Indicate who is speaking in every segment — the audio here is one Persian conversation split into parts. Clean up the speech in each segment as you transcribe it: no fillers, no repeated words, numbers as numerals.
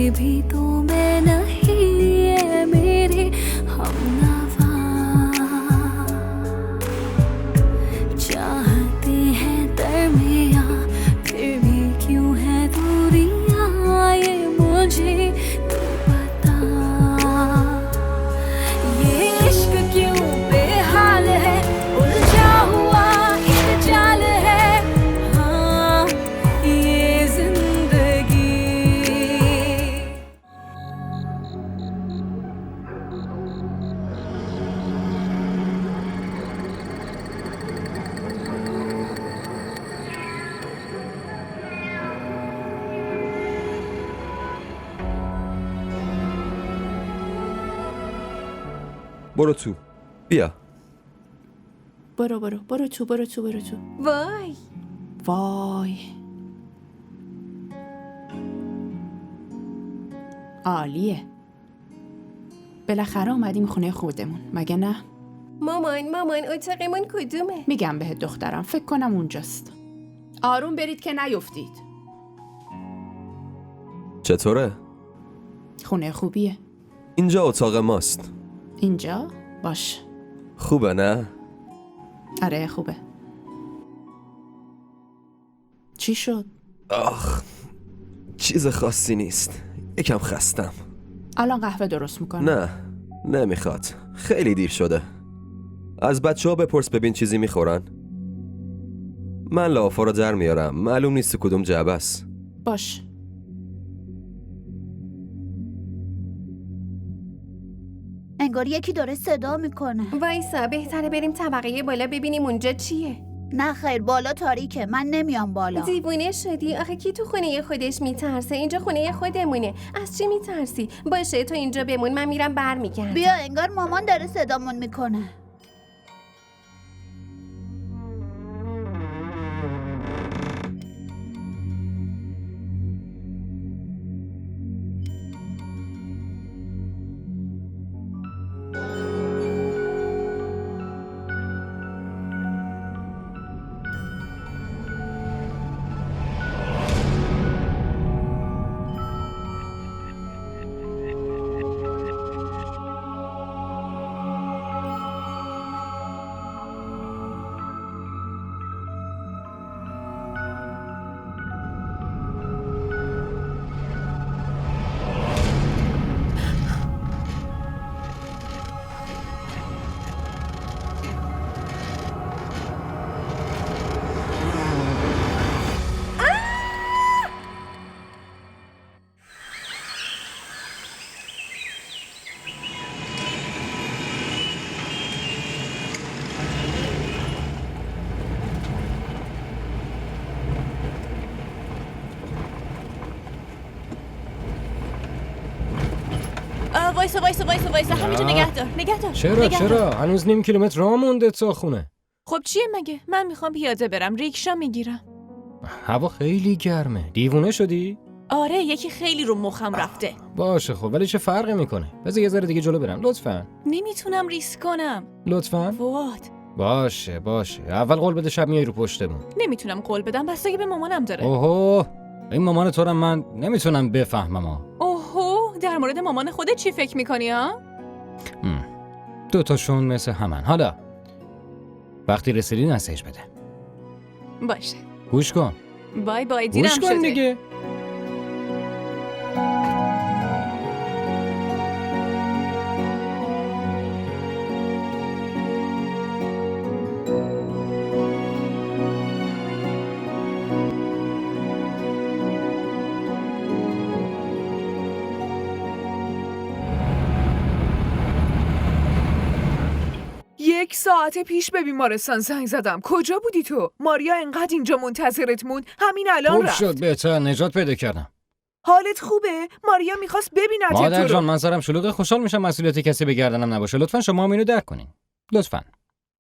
Speaker 1: भी तो मैं नहीं है मेरे हमनवा चाहते हैं दरमियां फिर भी क्यों है दूरियां ये मुझे तो पता ये इश्क क्यों बेहाल है उलझा हुआ एक जाल है हाँ ये जिंदगी
Speaker 2: برو تو بیا
Speaker 3: برو تو
Speaker 4: وای
Speaker 3: وای عالیه بالاخره اومدیم خونه خودمون مگه نه؟
Speaker 4: مامان اتاقمون کدومه؟
Speaker 3: میگم بهت دخترم فکر کنم اونجاست آروم برید که نیفتید
Speaker 2: چطوره؟
Speaker 3: خونه خوبیه
Speaker 2: اینجا اتاق ماست
Speaker 3: اینجا؟ باش
Speaker 2: خوبه نه؟
Speaker 3: آره خوبه چی شد؟
Speaker 2: آخ چیز خاصی نیست یکم خستم
Speaker 3: الان قهوه درست میکنم
Speaker 2: نه نمیخواد خیلی دیر شده از بچه ها بپرس ببین چیزی میخورن من لافا رو در میارم معلوم نیست کدوم جعبه است
Speaker 3: باش
Speaker 5: انگار یکی داره صدا میکنه.
Speaker 4: وایسا بهتره بریم طبقه بالا ببینیم اونجا چیه.
Speaker 5: نه خیر بالا تاریکه من نمیام بالا.
Speaker 4: دیوونه شدی؟ آخه کی تو خونه خودش میترسه؟ اینجا خونه خودمونه. از چی میترسی؟ باشه تو اینجا بمون من میرم برمیگردم.
Speaker 5: بیا انگار مامان داره صدامون میکنه.
Speaker 3: وایسا همینجا نگه دار
Speaker 6: چرا هنوز نیم کیلومتر راه مونده تا خونه.
Speaker 7: خب چیه مگه؟ من میخوام پیاده برم ریکشا میگیرم.
Speaker 6: هوا خیلی گرمه. دیوونه شدی؟
Speaker 7: آره یکی خیلی رو مخم رفته.
Speaker 6: باشه خب ولی چه فرقی میکنه؟ بذار یه ذره دیگه جلو برم لطفاً.
Speaker 7: نمیتونم ریسک کنم.
Speaker 6: لطفاً.
Speaker 7: فواد.
Speaker 6: باشه اول قول بده شب میای رو پشتمون.
Speaker 7: نمیتونم قول بدم بستگی به مامانم داره.
Speaker 6: اوهو این مامان تو رو من نمیتونم بفهمم.
Speaker 7: اوهو در مورد مامان خودت چی فکر میکنی ها؟
Speaker 6: دوتاشون مثل همن. حالا وقتی رسیدی مسیج بده.
Speaker 7: باشه
Speaker 6: گوش کن.
Speaker 7: بای بای دیرم
Speaker 6: گوش کن
Speaker 7: شده
Speaker 6: دیگه.
Speaker 8: یک ساعت پیش به بیمارستان زنگ زدم. کجا بودی تو؟ ماریا انقدر اینجا منتظرت موند همین الان
Speaker 6: خوب
Speaker 8: رفت.
Speaker 6: شد بهتر نجات پیدا کردم.
Speaker 8: حالت خوبه؟ ماریا میخواست ببینت.
Speaker 6: مادر
Speaker 8: تو
Speaker 6: جان
Speaker 8: رو.
Speaker 6: من سرم شلوغه مسئولیت مسئولیت کسی به گردنم نباشه. لطفاً شما هم اینو درک کنین. لطفاً.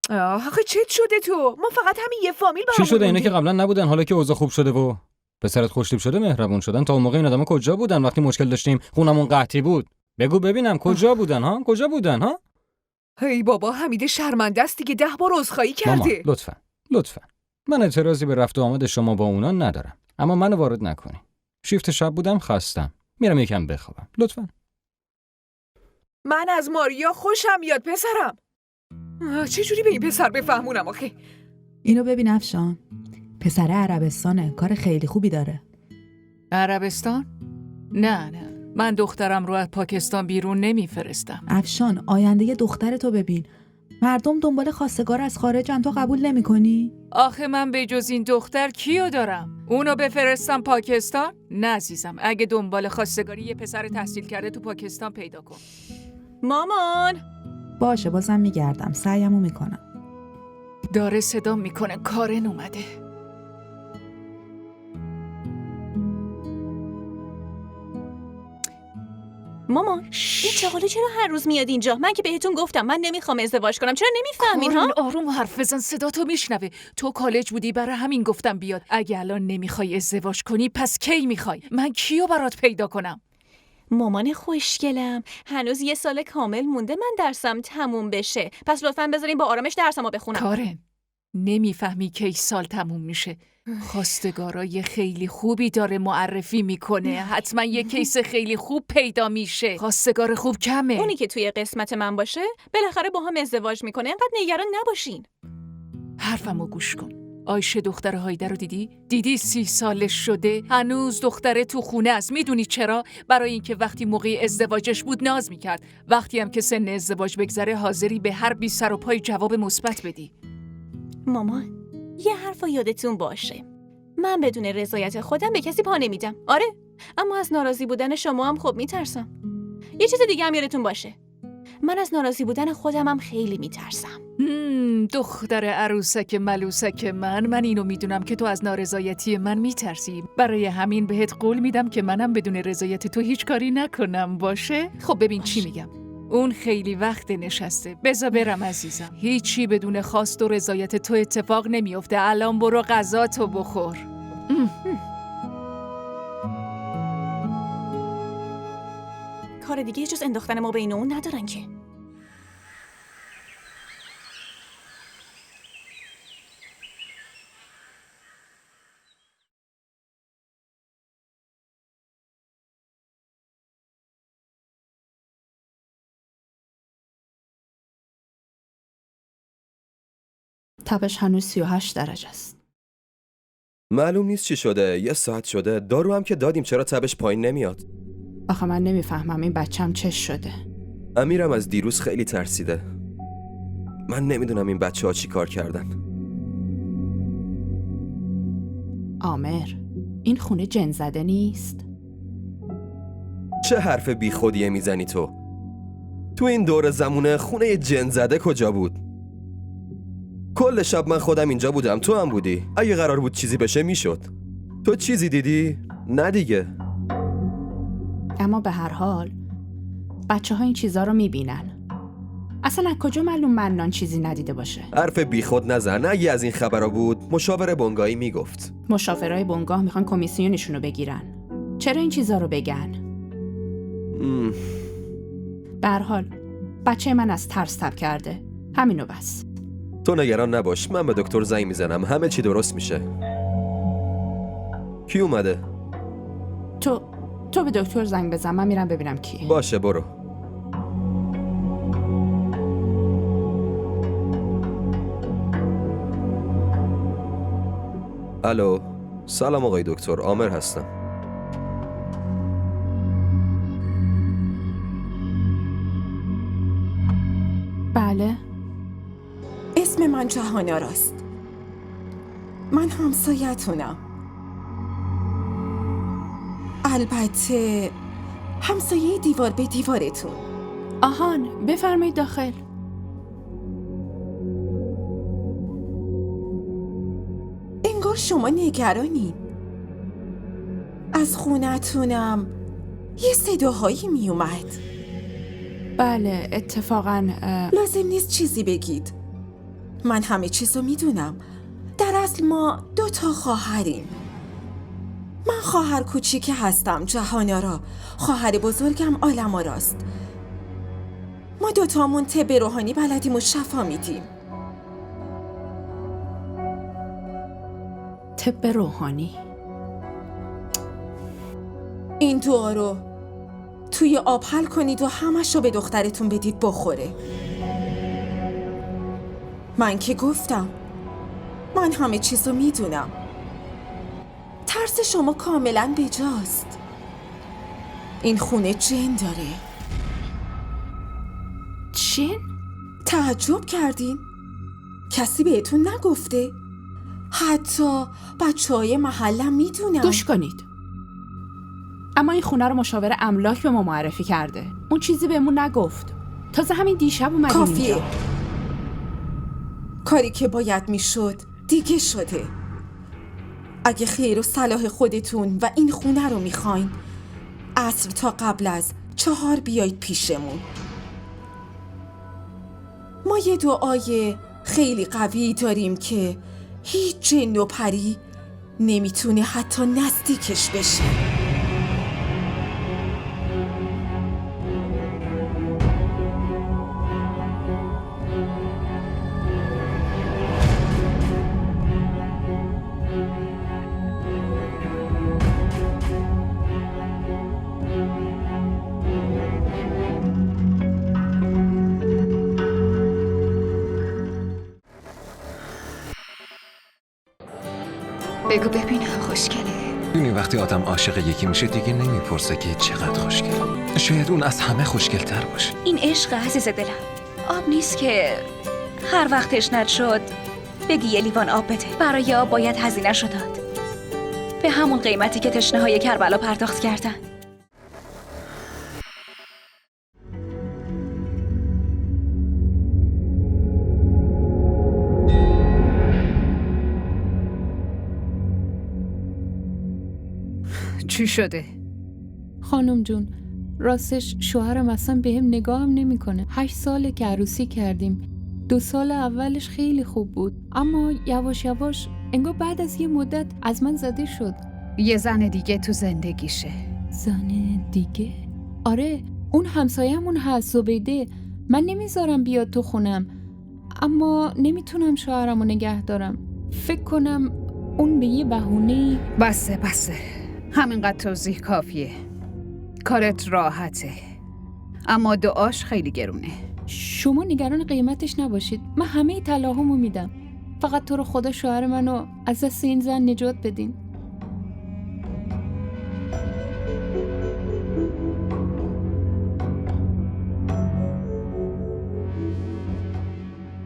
Speaker 8: آخه چت شده تو؟ ما فقط همین یه فامیل
Speaker 6: چی شده اینا که قبلا نبودن حالا که اوضاع خوب شده و پسرت خوشتیپ شده مهربون شدن؟ تا اون موقع این آدما کجا بودن وقتی مشکل داشتیم خونمون قحطی بود؟ بگو ببینم کجا بودن ها؟ کجا بودن ها؟
Speaker 8: هی بابا حمید شرمنده است دیگه 10 بار عذرخواهی
Speaker 6: مامان
Speaker 8: کرده.
Speaker 6: لطفاً من اعتراضی به رفت و آمد شما با اونا ندارم اما منو وارد نکنی. شیفت شب بودم خستم. میرم یکم بخوابم. لطفاً.
Speaker 8: من از ماریا خوشم میاد پسرم. چه جوری به این پسر بفهمونم آخه؟
Speaker 9: اینو ببین افشان، پسر عربستانه، کار خیلی خوبی داره.
Speaker 10: عربستان؟ نه من دخترم رو از پاکستان بیرون نمیفرستم.
Speaker 9: افشان، آینده دخترتو ببین. مردم دنبال خواستگار از خارجن، تو قبول نمی‌کنی؟
Speaker 10: آخه من به جز این دختر کیو دارم؟ اونو بفرستم پاکستان؟ نه عزیزم، اگه دنبال خواستگاری یه پسر تحصیل کرده تو پاکستان پیدا کن.
Speaker 7: مامان
Speaker 9: باشه، بازم میگردم، سعیمو میکنم.
Speaker 10: داره صدا میکنه کارن اومده.
Speaker 7: مامان این چغاله چرا هر روز میاد اینجا؟ من که بهتون گفتم من نمیخوام ازدواج کنم، چرا نمیفهمین ها؟
Speaker 10: آروم حرف بزن، صدا تو میشنوه. تو کالج بودی، برای همین گفتم بیاد. اگه الان نمیخوای ازدواج کنی پس کی میخوای؟ من کیو برات پیدا کنم؟
Speaker 7: مامان خوشگلم، هنوز 1 سال کامل مونده من درسم تموم بشه، پس لطفاً بذارین با آرامش درسمو بخونم.
Speaker 10: کارن، نمیفهمی کی سال تموم میشه. خواستگارای خیلی خوبی داره معرفی میکنه، حتما یه کیس خیلی خوب پیدا میشه. خواستگار خوب کمه.
Speaker 7: اونی که توی قسمت من باشه بالاخره با هم ازدواج میکنه، انقدر نگران نباشین.
Speaker 10: حرفمو گوش کن. آیشه دختر هایده رو دیدی 30 سالش شده، هنوز دختره تو خونه است. میدونی چرا؟ برای اینکه وقتی موقع ازدواجش بود ناز میکرد، وقتی هم که سن ازدواج بگذره حاضری به هر بی سر و پای جواب مثبت بدی.
Speaker 7: مامان یه حرفا یادتون باشه، من بدون رضایت خودم به کسی پا نمیدم. آره، اما از ناراضی بودن شما هم خب میترسم. یه چیز دیگه هم یادتون باشه، من از ناراضی بودن خودم هم خیلی میترسم.
Speaker 10: دختر عروسک ملوسک من اینو میدونم که تو از نارضایتی من میترسی. برای همین بهت قول میدم که منم بدون رضایت تو هیچ کاری نکنم، باشه؟ خب ببین چی میگم. اون خیلی وقت نشسته، بذار برم عزیزم. هیچی بدون خواست و رضایت تو اتفاق نمیفته. الان برو غذاتو بخور.
Speaker 7: کار دیگه جز انداختن ما بین اون ندارن که.
Speaker 3: تپش هنوز 38 درجه است.
Speaker 2: معلوم نیست چی شده. 1 ساعت شده. دارو هم که دادیم، چرا تبش پایین نمیاد؟
Speaker 3: آخه من نمیفهمم این بچم چش شده.
Speaker 2: امیرم از دیروز خیلی ترسیده. من نمیدونم این بچه ها چی کار کردن.
Speaker 3: آمر، این خونه جن زده نیست؟
Speaker 2: چه حرف بی خودیه میزنی تو؟ تو این دور زمونه خونه جن زده کجا بود؟ کل شب من خودم اینجا بودم، تو هم بودی. اگه قرار بود چیزی بشه میشد. تو چیزی دیدی؟ نه دیگه.
Speaker 3: اما به هر حال بچه ها این چیزا رو میبینن. اصلا از کجا معلوم منان چیزی ندیده باشه؟
Speaker 2: حرف بی خود نزن. اگه از این خبرها بود مشاور بنگاهی میگفت.
Speaker 3: مشاورای بنگاه میخوان کمیسیونشون رو بگیرن. چرا این چیزا رو بگن؟ به هر حال بچه من از ترس تب کرده، همینو بس.
Speaker 2: تو نگران نباش، من به دکتر زنگ میزنم، همه چی درست میشه. کی اومده؟
Speaker 3: تو به دکتر زنگ بزن، من میرم ببینم کیه.
Speaker 2: باشه برو. الو، سلام آقای دکتر، عامر هستم.
Speaker 3: بله.
Speaker 11: اسم من جهاناراست. من همسایتونم. البته همسایه دیوار به دیوارتون.
Speaker 3: آهان، بفرمایید داخل.
Speaker 11: انگار شما نگرانین. از خونتونم یه صداهایی می اومد.
Speaker 3: بله، اتفاقاً
Speaker 11: لازم نیست چیزی بگید. من همه چیزو میدونم. در اصل ما 2 خواهریم. من خواهر کوچیک هستم، جهانارا. خواهر بزرگم عالم‌آراست. ما 2 طب روحانی بلدیم و شفا میدیم.
Speaker 3: طب روحانی؟
Speaker 11: این دعا رو توی آب حل کنید و همش رو به دخترتون بدید بخوره. من که گفتم من همه چیز رو میدونم. ترس شما کاملا بجاست. این خونه جن داره.
Speaker 3: جن؟
Speaker 11: تعجب کردین؟ کسی بهتون نگفته؟ حتی بچه‌های محلم میدونن.
Speaker 3: گوش کنید. اما این خونه رو مشاور املاک به ما معرفی کرده. اون چیزی بهمون نگفت. تازه همین دیشب اومدیم
Speaker 11: کافیه.
Speaker 3: اینجا.
Speaker 11: کاری که باید میشد دیگه شده. اگه خیر و صلاح خودتون و این خونه رو میخواین، عصر تا قبل از 4 بیایید پیشمون. ما یه دعای خیلی قوی داریم که هیچ جن و پری نمیتونه حتی نزدیکش بشه.
Speaker 1: بگو ببینم خوشگله.
Speaker 12: می‌دونی وقتی آدم عاشق یکی میشه دیگه نمیپرسه که چقدر خوشگله. شاید اون از همه خوشگل‌تر باشه.
Speaker 1: این عشق عزیز دلم. آب نیست که هر وقت تشنت شد بگی یه لیوان آب بده. برای آب باید هزینه‌شو داد. به همون قیمتی که تشنه‌های کربلا پرداخت کردن.
Speaker 10: چی شده؟
Speaker 13: خانم جون، راستش شوهرم اصلا بهم نگاهم نمیکنه. 8 ساله که عروسی کردیم. 2 سال اولش خیلی خوب بود، اما یواش یواش انگار بعد از یه مدت از من زده شد.
Speaker 10: یه زن دیگه تو زندگیشه.
Speaker 13: زن دیگه؟ آره، اون همسایه‌مون هست، زبیده. من نمیذارم بیاد تو خونم، اما نمیتونم شوهرمو نگه دارم. فکر کنم اون به یه بهونه.
Speaker 10: بسه همینقدر توضیح کافیه. کارت راحته، اما دعاش خیلی گرونه.
Speaker 13: شما نگران قیمتش نباشید، من همه طلاهامو میدم. فقط تو رو خدا شوهر منو از دست این زن نجات بدین.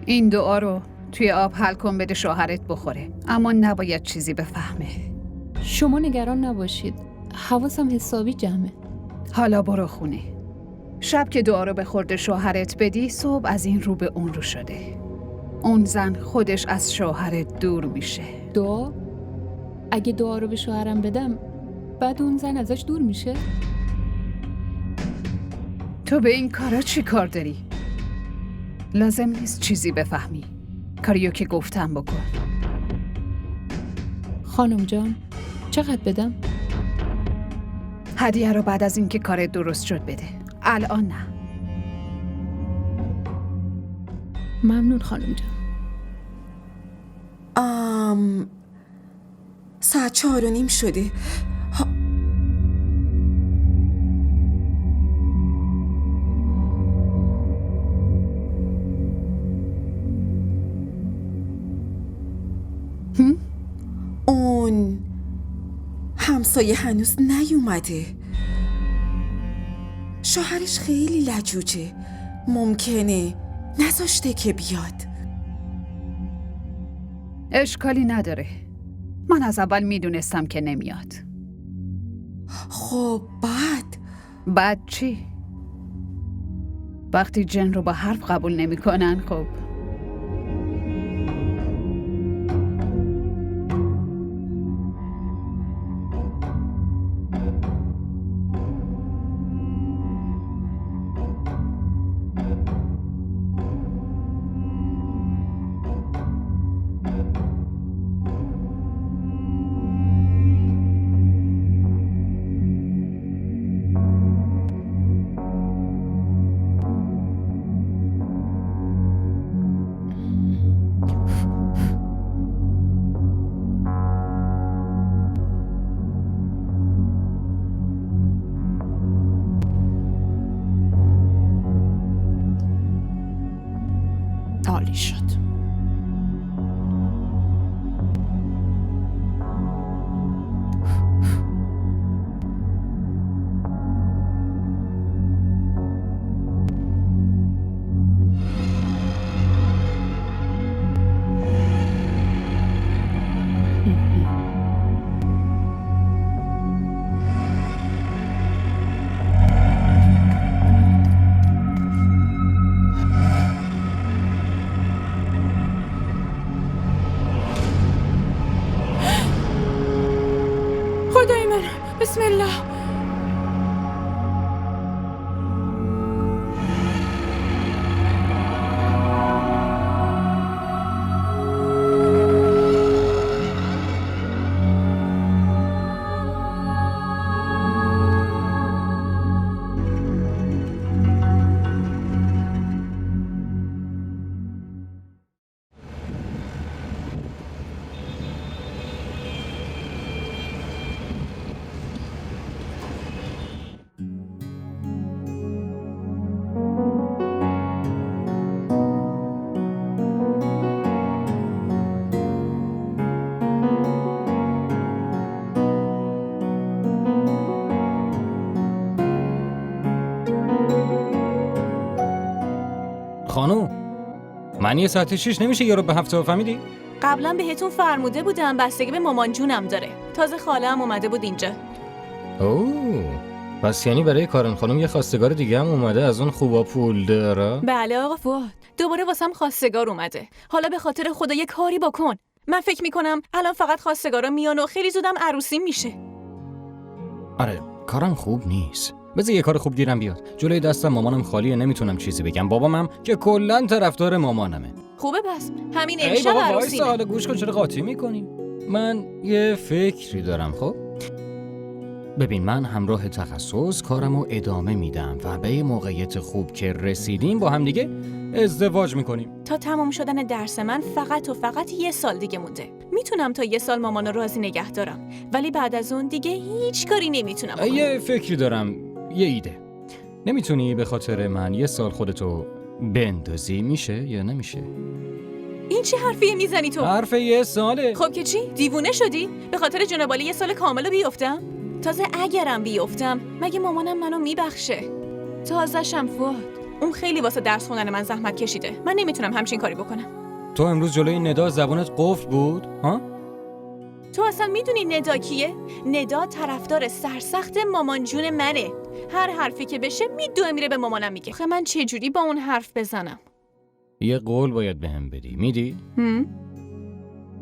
Speaker 10: این دعا رو توی آب حل کن، بده شوهرت بخوره، اما نباید چیزی بفهمه.
Speaker 13: شما نگران نباشید، حواسم حسابی جمعه.
Speaker 10: حالا برو خونه. شب که دعا رو به خورد شوهرت بدی، صبح از این رو به اون رو شده. اون زن خودش از شوهرت دور میشه.
Speaker 13: دعا؟ اگه دعا رو به شوهرم بدم بعد اون زن ازش دور میشه؟
Speaker 10: تو به این کارا چی کار داری؟ لازم نیست چیزی بفهمی. کاریو که گفتم بکن.
Speaker 13: خانم جان، چقدر بدم؟
Speaker 10: هدیه رو بعد از اینکه کارت درست شد بده. الان نه.
Speaker 13: ممنون خانم جان.
Speaker 11: 4:30 شده. اون همسایه هنوز نیومده. شوهرش خیلی لجوجه، ممکنه نذاشته که بیاد.
Speaker 10: اشکالی نداره، من از اول میدونستم که نمیاد.
Speaker 11: خب
Speaker 10: بعد چی؟ وقتی جن رو با حرف قبول نمی‌کنن، خب
Speaker 9: بسم الله.
Speaker 6: خانوم معنی ساعت 6 نمیشه یه رو به 7 فهمیدی؟
Speaker 7: قبلا بهتون فرموده بودم بستگی به مامان جونم داره. تازه خاله هم اومده بود اینجا.
Speaker 6: اوه پس یعنی برای کارن خانم یه خواستگار دیگه هم اومده از اون خوبا پول داره؟
Speaker 7: بله آقا فؤاد، دوباره واسم خواستگار اومده. حالا به خاطر خدا یه کاری بکن. من فکر میکنم الان فقط خواستگارا میان و خیلی زودم عروسی میشه.
Speaker 6: آره کارم خوب نیست. بذار یه کار خوب گیرم بیاد. جلوی دستم مامانم خالیه، نمیتونم چیزی بگم. بابامم که کلا طرفدار مامانمه.
Speaker 7: خوبه پس همین
Speaker 6: ای
Speaker 7: امشب
Speaker 6: بابا
Speaker 7: عروسی.
Speaker 6: وایسا، حالا گوش کن، چرا قاطی میکنی؟ من یه فکری دارم. خب ببین من همراه تخصص کارمو ادامه میدم و به یه موقعیت خوب که رسیدیم با هم دیگه ازدواج میکنیم.
Speaker 7: تا تمام شدن درس من فقط و فقط 1 سال دیگه مونده. میتونم تا 1 سال مامانو راضی نگه دارم، ولی بعد از اون دیگه هیچ کاری نمیتونم بکنم.
Speaker 6: یه فکری دارم، یه ایده. نمیتونی به خاطر من 1 سال خودتو بندازی؟ میشه یا نمیشه؟
Speaker 7: این چه حرفیه میزنی تو؟
Speaker 6: حرف 1 ساله.
Speaker 7: خب که چی؟ دیوونه شدی؟ به خاطر جنابالی 1 سال کامل بیفتم؟ تازه اگرم بیفتم مگه مامانم منو میبخشه؟ تازه‌شم فؤاد، اون خیلی واسه درس خوندن من زحمت کشیده. من نمیتونم همچین کاری بکنم.
Speaker 6: تو امروز جلوی ندا زبونت قفل بود؟ ها؟
Speaker 7: تو اصلا میدونی ندا کیه؟ ندا طرفدار سرسخت مامان جون منه. هر حرفی که بشه میدوه میره به مامانم میگه. خب من چه جوری با اون حرف بزنم؟
Speaker 6: یه قول باید بهم بدی. میدی؟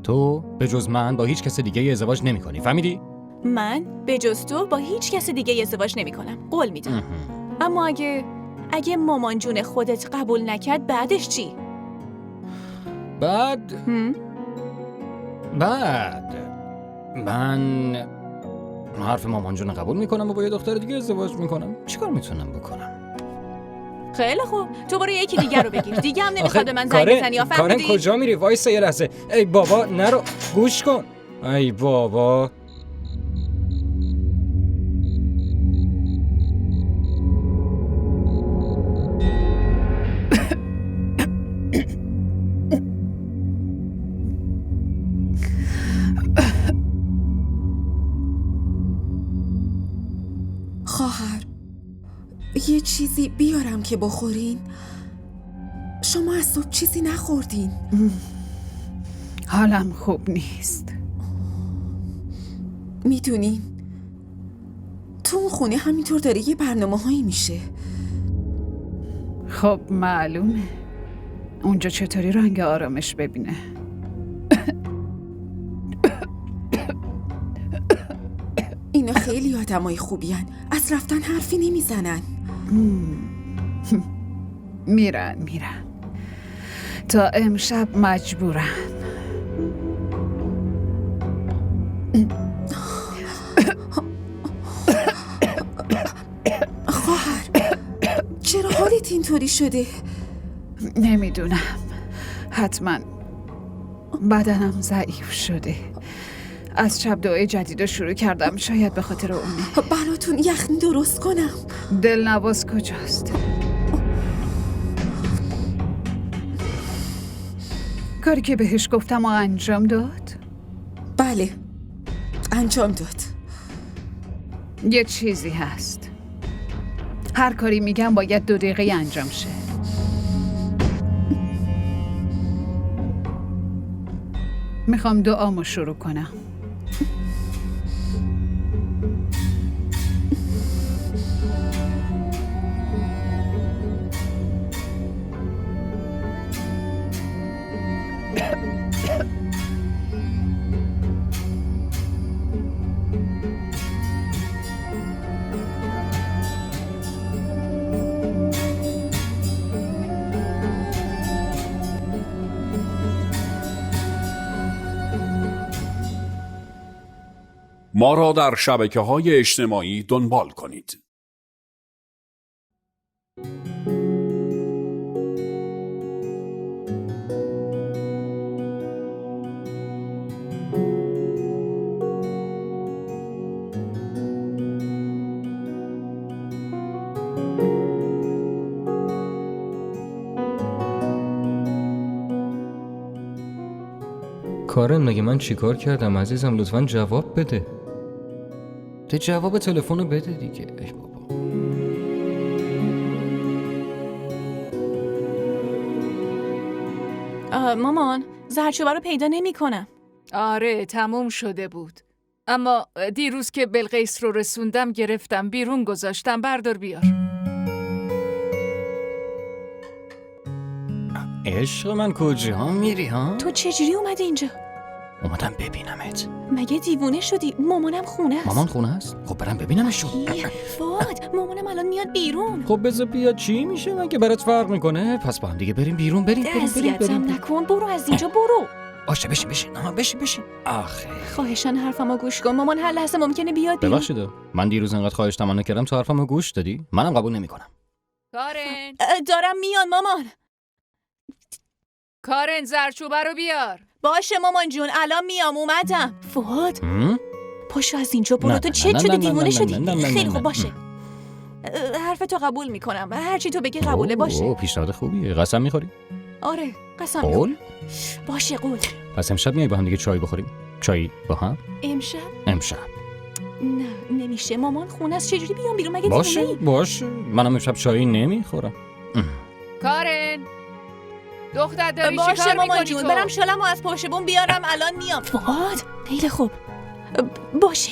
Speaker 6: تو به جز من با هیچ کس دیگه ازدواج نمی‌کنی. فهمیدی؟
Speaker 7: من به جز تو با هیچ کس دیگه ازدواج نمی‌کنم. قول میدم. اما اگه مامان جون خودت قبول نکرد بعدش چی؟
Speaker 6: بعد من حرف مامان جون قبول میکنم و با یه دختر دیگه ازدواج میکنم. چیکار میتونم بکنم؟
Speaker 7: خیلی خوب، تو برو یکی دیگه رو بگیر. دیگه هم نمیخواد به من زنگ بزنی. یا فهمیدی؟
Speaker 6: کارن کجا میری؟ وایسا یه لحظه. ای بابا نرو، گوش کن. ای بابا
Speaker 11: خواهر یه چیزی بیارم که بخورین؟ شما از صبح چیزی نخوردین.
Speaker 8: حالم خوب نیست.
Speaker 11: میدونین تو اون خونه همینطور داره یه برنامه هایی میشه.
Speaker 8: خب معلومه اونجا چطوری رنگ آرامش ببینه.
Speaker 11: اینا خیلی آدمای خوبی هن. از رفتن حرفی نمیزنن.
Speaker 8: میرن تا امشب مجبورن.
Speaker 11: خواهر چرا حالت اینطوری شده؟
Speaker 8: نمیدونم، حتما بدنم ضعیف شده. از شب دعای جدید رو شروع کردم، شاید به خاطر اونه.
Speaker 11: براتون یخنی درست کنم.
Speaker 8: دلنواز کجاست؟ کاری که بهش گفتم و انجام داد؟
Speaker 11: بله انجام داد.
Speaker 8: یه چیزی هست، هر کاری میگم باید 2 دقیقه انجام شه. میخوام دعامو شروع کنم.
Speaker 14: ما را در شبکه‌های اجتماعی دنبال کنید.
Speaker 6: کارن مگه من چیکار کردم عزیزم؟ لطفاً جواب بده. تو جواب تلفن رو بده دیگه. ای بابا.
Speaker 7: مامان زردچوبه رو پیدا نمی‌کنم.
Speaker 10: آره تموم شده بود. اما دیروز که بلقیس رو رسوندم گرفتم بیرون گذاشتم. بردار بیار.
Speaker 6: عشق من کجا میری ها؟
Speaker 7: تو چجوری اومدی اینجا؟
Speaker 6: اومدم ببینمت.
Speaker 7: مگه دیوونه شدی؟ مامانم خونه است.
Speaker 6: مامان خونه است؟ خب برم ببینمشون.
Speaker 7: فواد مامانم الان میاد بیرون.
Speaker 6: خب بذار بیاد چی میشه؟ مگه برات فرق میکنه؟ پس با هم دیگه بریم بیرون. بریم.
Speaker 7: اذیتم نکن. برو از اینجا برو.
Speaker 6: باشه بشین. بشین. آخه
Speaker 7: خواهشاً حرفمو گوش کن. مامان هر لحظه ممکنه بیاد بیرون.
Speaker 6: ببخشید من دیروز انقدر خواهش تمنا کردم تو حرفمو گوش دادی؟ منم قبول نمیکنم.
Speaker 10: کارن
Speaker 7: دارم میان مامان.
Speaker 10: کارن زردچوبه رو بیار.
Speaker 7: باشه مامان جون الان میام. اومدم. فواد پاشو از اینجا برو. تو
Speaker 6: نه
Speaker 7: شده دیوونه شدی؟
Speaker 6: نه
Speaker 7: خیلی خوب باشه. حرفتو قبول میکنم. هر چی تو بگی قبوله. باشه.
Speaker 6: پیشنهاد خوبیه. قسم میخوری؟
Speaker 7: آره قسم
Speaker 6: قول؟
Speaker 7: باشه قول.
Speaker 6: پس امشب میای با هم دیگه چای بخوریم؟ چای با هم؟ امشب
Speaker 7: نه نمیشه. مامان خونه است. چجوری بیام بیرون؟ مگه دیوونه‌ای؟
Speaker 6: باشه منم امشب چای نمیخورم.
Speaker 10: کارن دختر داری چی
Speaker 7: باشه
Speaker 10: کار
Speaker 7: مامان
Speaker 10: میکنی
Speaker 7: جون
Speaker 10: تو؟
Speaker 7: برم شلمو از پشت بوم بیارم. الان میام. فواد خیلی خوب. باشه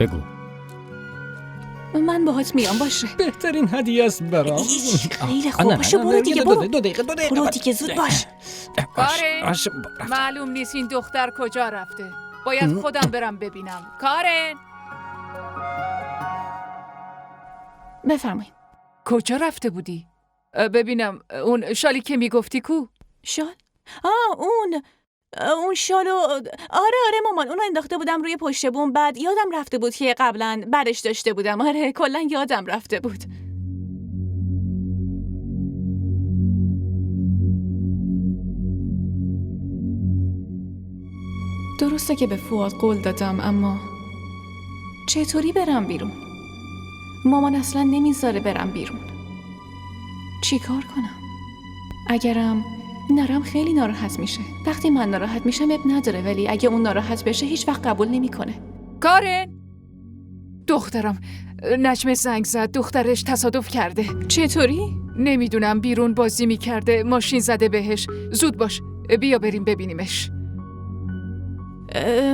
Speaker 6: بگو.
Speaker 7: من باهات میام. باشه
Speaker 6: بهترین هدیه است برام.
Speaker 7: خیلی خوب. باشه برو دیگه. برو.
Speaker 6: دو دقیقه
Speaker 7: برو دیگه زود باش.
Speaker 10: کارن معلوم نیست این دختر کجا رفته. باید خودم برم ببینم. کارن
Speaker 7: بفرمایید.
Speaker 10: کجا رفته بودی؟ ببینم اون شالی که میگفتی کو؟
Speaker 7: شال؟ اون شالو آره مامان اونو انداخته بودم روی پشت بوم. بعد یادم رفته بود که قبلا برش داشته بودم. آره کلا یادم رفته بود. درسته که به فواد قول دادم اما چطوری برم بیرون؟ مامان اصلا نمیذاره برم بیرون. چی کار کنم؟ اگرم نرم خیلی ناراحت میشه. وقتی من ناراحت میشم اب نداره ولی اگه اون ناراحت بشه هیچ وقت قبول نمیکنه.
Speaker 10: کارن دخترم نجمه زنگ زد. دخترش تصادف کرده.
Speaker 7: چطوری؟
Speaker 10: نمیدونم بیرون بازی میکرده ماشین زده بهش. زود باش بیا بریم ببینیمش.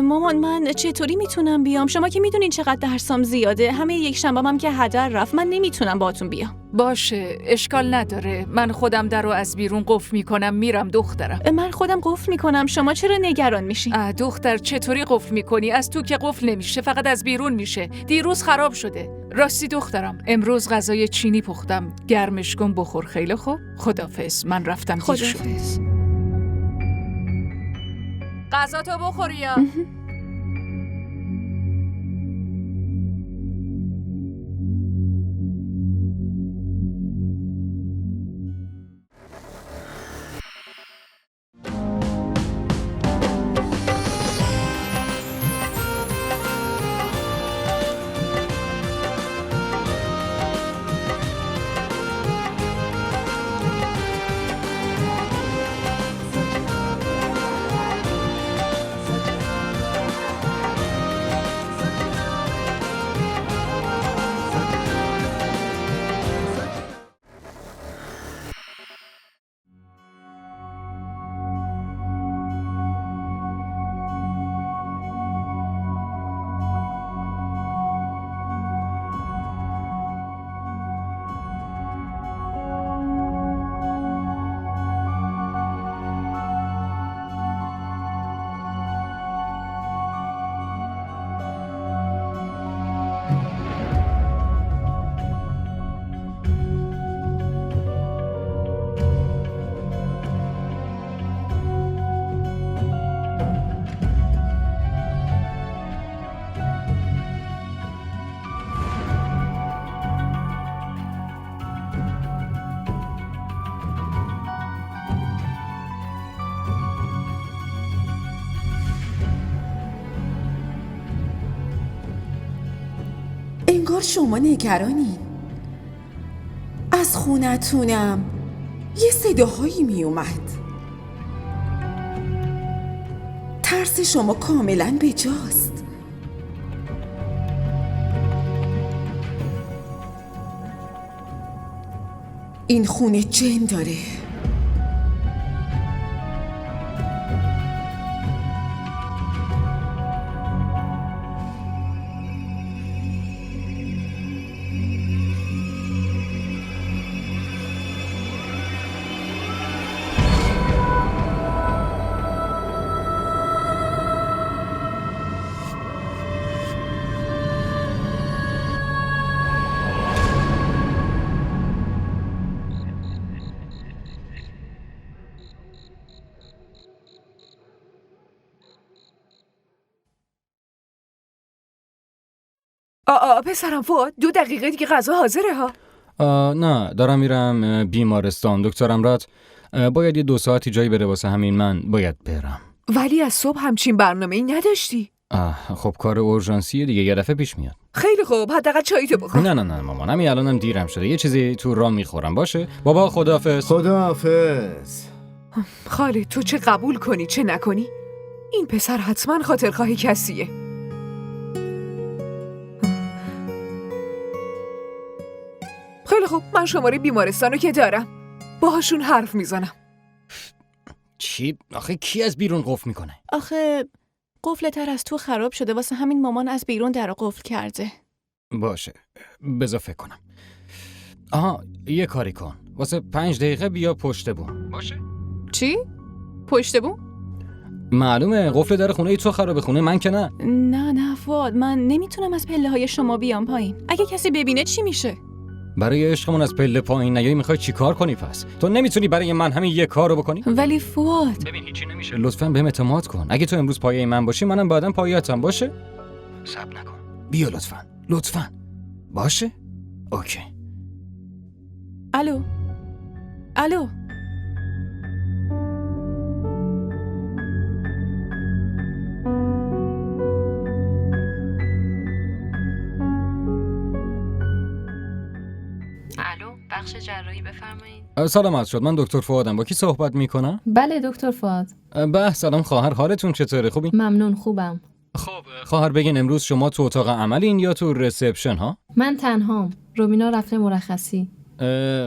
Speaker 7: مامان من چطوری میتونم بیام؟ شما که میدونین چقدر درسام زیاده. همه یک شنبه هم که هدر رفت. من نمیتونم باهاتون بیام.
Speaker 10: باشه اشکال نداره. من خودم در رو از بیرون قفل میکنم میرم دخترم.
Speaker 7: من خودم قفل میکنم. شما چرا نگران میشین؟
Speaker 10: دختر چطوری قفل میکنی؟ از تو که قفل نمیشه فقط از بیرون میشه. دیروز خراب شده. راستی دخترم امروز غذای چینی پختم. گرمش کن بخور. خیلی خوب. خدافظ. من رفتم.
Speaker 7: خدافظ.
Speaker 10: غذا تو بخوری یا؟
Speaker 11: انگار شما نگرانین. از خونتونم یه صداهایی می اومد. ترس شما کاملا بجاست. این خونه جن داره.
Speaker 10: پسرم فؤاد 2 دقیقه دیگه غذا حاضره ها.
Speaker 6: نه دارم میرم بیمارستان. دکترم رات باید یه 2 ساعتی جایی بره، واسه همین من باید برم.
Speaker 10: ولی از صبح همچین برنامه‌ای نداشتی.
Speaker 6: خب کار اورژانسیه دیگه، یه دفعه پیش میاد.
Speaker 10: خیلی خوب، حداقل چاییتو بخور.
Speaker 6: نه مامان، همین الانم دیرم شده، یه چیزی تو راه میخورم. باشه بابا، خداحافظ.
Speaker 15: خداحافظ.
Speaker 10: خاله تو چه قبول کنی چه نکنی، این پسر حتما خاطرخواه کسیه. خیلی خوب، من شماره بیمارستانو که دارم، باهاشون حرف میزنم.
Speaker 6: چی؟ آخه کی از بیرون قفل میکنه؟
Speaker 7: آخه قفل در از تو خراب شده، واسه همین مامان از بیرون در رو قفل کرده.
Speaker 6: باشه بذار فکر کنم. یه کاری کن، واسه 5 دقیقه بیا پشت بوم. باشه.
Speaker 7: چی؟ پشت بوم؟
Speaker 6: معلومه قفل در خونه تو خرابه، خونه من که نه.
Speaker 7: نه فؤاد، من نمیتونم از پله های شما بیام پایین. اگه کسی ببینه چی میشه؟
Speaker 6: برای عشقمون از پله پایین نیایی، میخوای چی کار کنی پس؟ تو نمیتونی برای من همین یه کارو بکنی؟
Speaker 7: ولی فؤاد
Speaker 6: ببین هیچی نمیشه، لطفاً بهم اعتماد کن. اگه تو امروز پایه من باشی، منم بعداً پایه‌تم. باشه؟ صبر نکن، بیا لطفاً. باشه؟ اوکی.
Speaker 7: الو
Speaker 16: بخش جراحی بفرمایید.
Speaker 6: سلامت شد، من دکتر فؤادم. با کی صحبت میکنم؟
Speaker 16: بله دکتر فؤاد.
Speaker 6: سلام خواهر، حالتون چطوره؟ خوبی؟
Speaker 16: ممنون، خوبم.
Speaker 6: خب خواهر بگین امروز شما تو اتاق عملین یا تو رسپشن ها؟
Speaker 16: من تنهام. رومینا رفته مرخصی.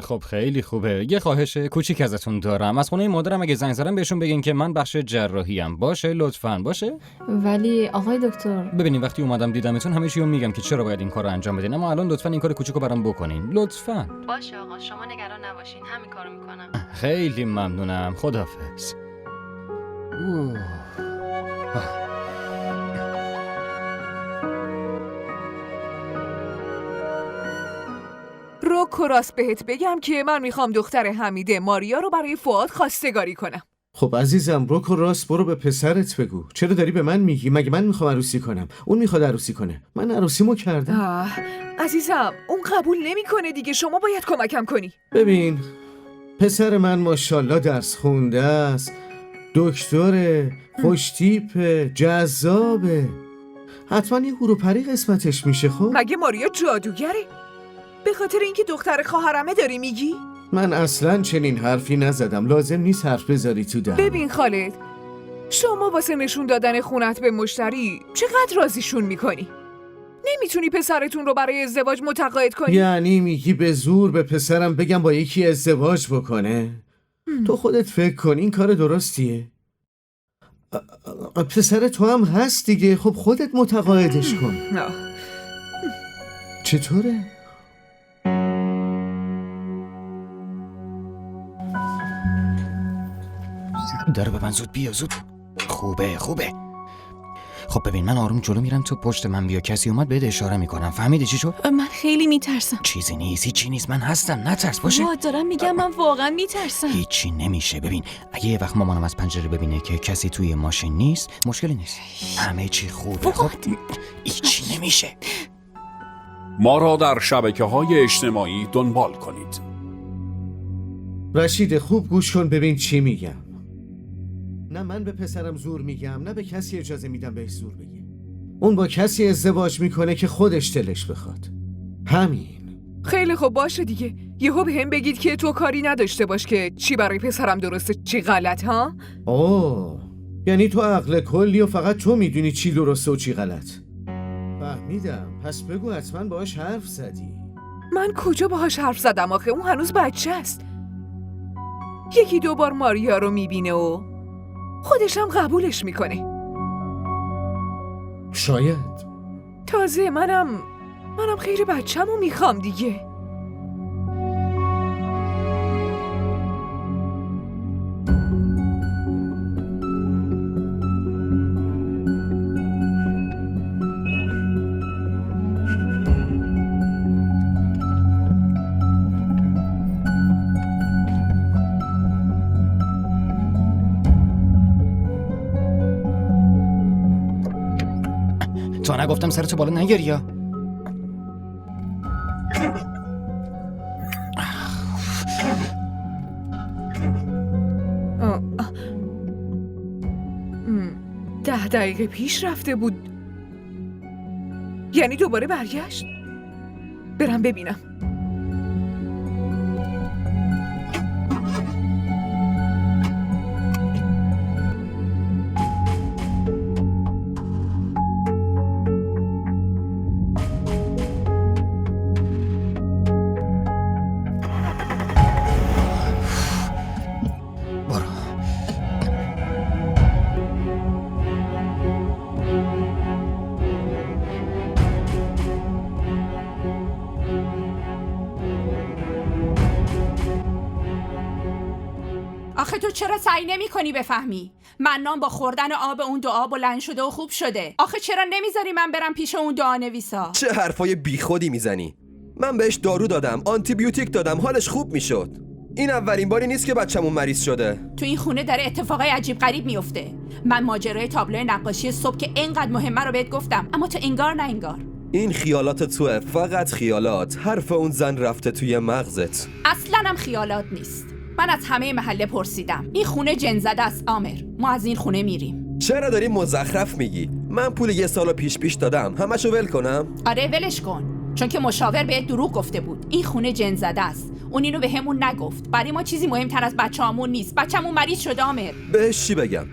Speaker 6: خب خیلی خوبه. یه خواهش کوچیک ازتون دارم. از خونه مادرم اگه زنگ زدم بهشون بگین که من بخش جراحیم. باشه لطفاً؟ باشه؟
Speaker 16: ولی آقای دکتر،
Speaker 6: ببینین وقتی اومدم دیدمتون همه چیو میگم که چرا باید این کارو انجام بدین، اما الان لطفاً این کار کوچیکو برام بکنین. لطفاً.
Speaker 16: باشه آقا، شما نگران نباشین، همین کارو میکنم.
Speaker 6: خیلی ممنونم. خداحافظ.
Speaker 10: رو کراس بهت بگم که من میخوام دختر حمیده ماریا رو برای فؤاد خواستگاری کنم.
Speaker 15: خب عزیزم، روک و راست برو به پسرت بگو. چرا داری به من میگی؟ مگه من میخوام عروسی کنم؟ اون میخواد عروسی کنه. من عروسیمو کردم.
Speaker 10: عزیزم اون قبول نمیکنه دیگه، شما باید کمکم کنی.
Speaker 15: ببین پسر من ماشاءالله درس خونده است، دکتره، خوشتیپه، جذابه، حتما یه هوروپری قسمتش میشه. خب
Speaker 10: مگه ماریا جادوگره؟ به خاطر اینکه دختر خواهرمه داری میگی؟
Speaker 15: من اصلاً چنین حرفی نزدم، لازم نیست حرف بذاری تو دهنم.
Speaker 10: ببین خالد، شما واسه نشون دادن خونت به مشتری چقدر راضیشون میکنی؟ نمیتونی پسرتون رو برای ازدواج متقاعد کنی؟
Speaker 15: یعنی میگی به زور به پسرم بگم با یکی ازدواج بکنه؟ تو خودت فکر کن این کار درستیه؟ پسر تو هم هست دیگه، خب خودت متقاعدش کن. چطوره؟
Speaker 6: در ببند زود، بیا زود. خوبه. خب ببین من آروم جلو میرم، تو پشت من بیا، کسی اومد بهت اشاره میکنم. فهمیدی چی شد؟
Speaker 7: من خیلی میترسم.
Speaker 6: چیزی نیست، هیچی نیست، من هستم، نترس. باشه
Speaker 7: دارم میگم من واقعا میترسم.
Speaker 6: هیچی نمیشه. ببین اگه یه وقت مامانم از پنجره ببینه که کسی توی ماشین نیست، مشکلی نیست، همه چی خوبه. خب هیچی نمیشه.
Speaker 14: ما را در شبکه‌های اجتماعی دنبال کنید.
Speaker 15: رشید خوب گوش کن ببین چی میگم. نه من به پسرم زور میگم، نه به کسی اجازه میدم بهش زور بگه. اون با کسی ازدواج میکنه که خودش دلش بخواد. همین.
Speaker 10: خیلی خوب باشه دیگه. یهو به هم بگید که تو کاری نداشته باش که چی برای پسرم درسته چی غلط ها؟
Speaker 15: اوه، یعنی تو عقل کلی و فقط تو میدونی چی درسته و چی غلط. فهمیدم. پس بگو حتما باهاش حرف زدی.
Speaker 10: من کجا باهاش حرف زدم آخه؟ اون هنوز بچه است. 1-2 بار ماریا رو میبینه و خودش هم قبولش میکنه.
Speaker 15: شاید.
Speaker 10: تازه منم خیلی بچه‌مو میخوام دیگه.
Speaker 6: تا نگفتم سرتو بالا نگیری یا؟
Speaker 10: ده دقیقه پیش رفته بود. یعنی دوباره برگشت؟ برم ببینم.
Speaker 3: آخه تو چرا سعی نمی کنی بفهمی؟ منان با خوردن آب اون دعا بلند شده و خوب شده. آخه چرا نمیذاری من برم پیش اون دعا نویسا؟
Speaker 2: چه حرفای بیخودی میزنی؟ من بهش دارو دادم، آنتی بیوتیک دادم، حالش خوب میشد. این اولین باری نیست که بچه‌مون مریض شده.
Speaker 3: تو این خونه داره اتفاقای عجیب غریب میفته. من ماجرای تابلو نقاشی صبح که اینقدر مهمه رو بهت گفتم، اما تو انگار نه انگار.
Speaker 2: این خیالات توه، فقط خیالات. حرف اون زن رفته توی مغزت.
Speaker 3: اصلاً هم خیالات نیست. من از همه محله پرسیدم. این خونه جن زده است آمر. ما از این خونه میریم.
Speaker 2: چرا داری مزخرف میگی؟ من پول 1 سال پیش دادم. همشو ول کنم؟
Speaker 3: آره ولش کن. چون که مشاور بهت دروغ گفته بود. این خونه جن زده است. اون اینو به همون نگفت. برای ما چیزی مهمتر از بچه‌مون نیست. بچه‌مون مریض شده آمر.
Speaker 2: بهش چی بگم؟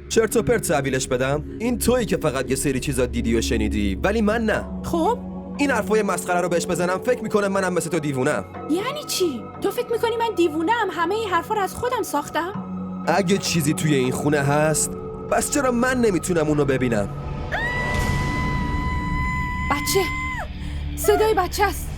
Speaker 2: چرت و پرت تحویلش بدم؟ این تویی که فقط یه سری چیزا دیدی و شنیدی، ولی من نه.
Speaker 3: خب
Speaker 2: این حرفای مسخره رو بهش بزنم فکر میکنه منم مثل تو دیوونم.
Speaker 3: یعنی چی؟ تو فکر میکنی من دیوونم؟ همه این حرفا رو از خودم ساختم؟
Speaker 2: اگه چیزی توی این خونه هست، پس چرا من نمیتونم اونو ببینم؟
Speaker 3: بچه، صدای بچه است.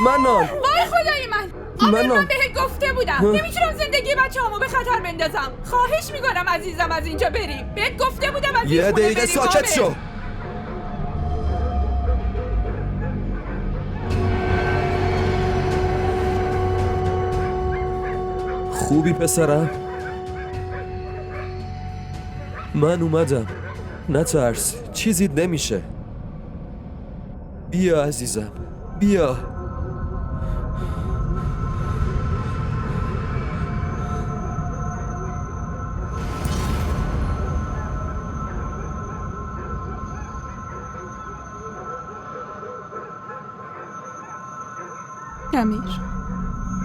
Speaker 2: منان،
Speaker 3: وای خدای من. آمر من بهت گفته بودم نمیتونم زندگی بچه‌هامو به خطر بندازم. خواهش میکنم عزیزم از اینجا بریم. بهت گفته بودم از این خونه بریم.
Speaker 2: یه دقیقه ساکت شو. خوبی پسرم؟ من اومدم. نترس، چیزی نمیشه. بیا عزیزم، بیا.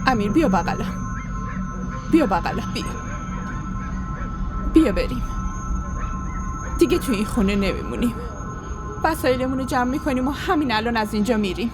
Speaker 3: امیر بیا بغلم. بیا بریم. دیگه تو این خونه نمیمونیم. وسایلمون رو جمع میکنیم و همین الان از اینجا میریم.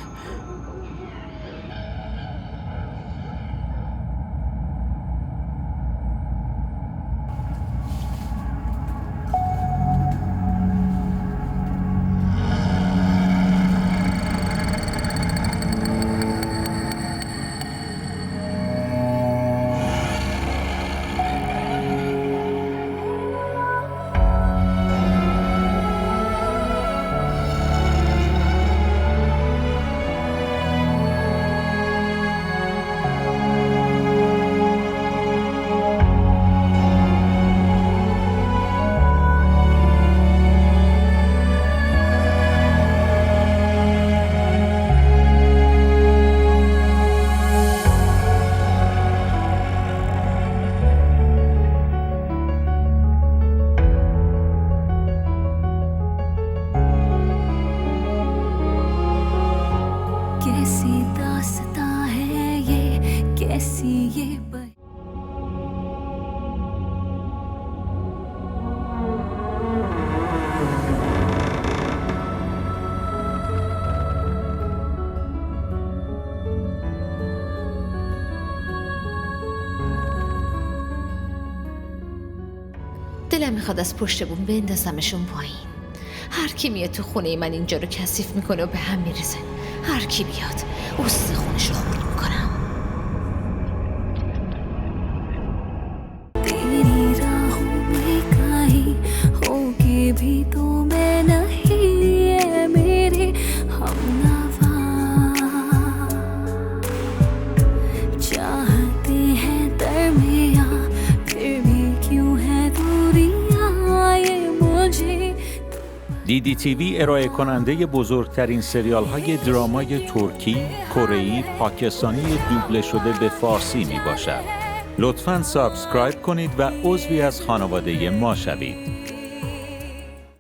Speaker 17: دلم میخواد از پشت بوم بندازمشون پایین. هر کی میاد تو خونه من اینجا رو کثیف میکنه و به هم میریزه. هر کی بیاد استخونش رو خورد میکنم.
Speaker 18: DDTV ارائه کننده بزرگترین سریال های درامای ترکی، کره‌ای، پاکستانی دوبله شده به فارسی می باشد. لطفاً سابسکرایب کنید و عضوی از خانواده ما شوید.